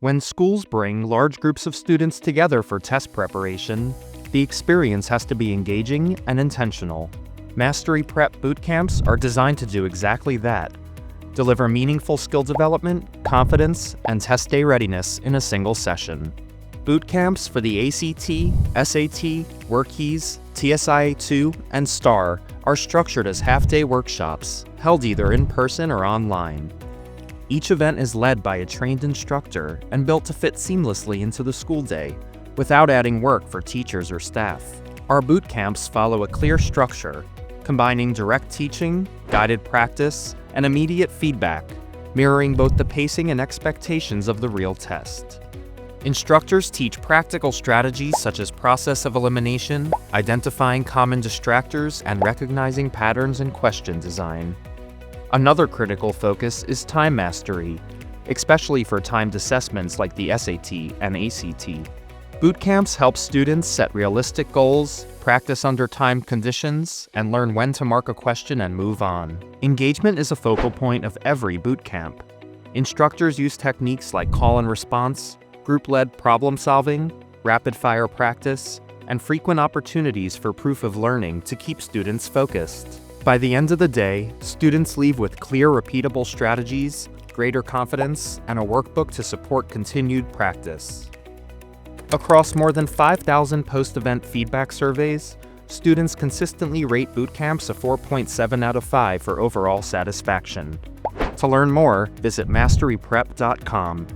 When schools bring large groups of students together for test preparation, the experience has to be engaging and intentional. MasteryPrep Boot Camps are designed to do exactly that: deliver meaningful skill development, confidence, and test day readiness in a single session. Boot camps for the ACT, SAT, WorkKeys, TSIA2, and STAR are structured as half-day workshops, held either in person or online. Each event is led by a trained instructor and built to fit seamlessly into the school day, without adding work for teachers or staff. Our boot camps follow a clear structure, combining direct teaching, guided practice, and immediate feedback, mirroring both the pacing and expectations of the real test. Instructors teach practical strategies such as process of elimination, identifying common distractors, and recognizing patterns in question design. Another critical focus is time mastery, especially for timed assessments like the SAT and ACT. Boot camps help students set realistic goals, practice under timed conditions, and learn when to mark a question and move on. Engagement is a focal point of every boot camp. Instructors use techniques like call and response, group-led problem solving, rapid-fire practice, and frequent opportunities for proof of learning to keep students focused. By the end of the day, students leave with clear, repeatable strategies, greater confidence, and a workbook to support continued practice. Across more than 5,000 post-event feedback surveys, students consistently rate boot camps a 4.7 out of 5 for overall satisfaction. To learn more, visit MasteryPrep.com.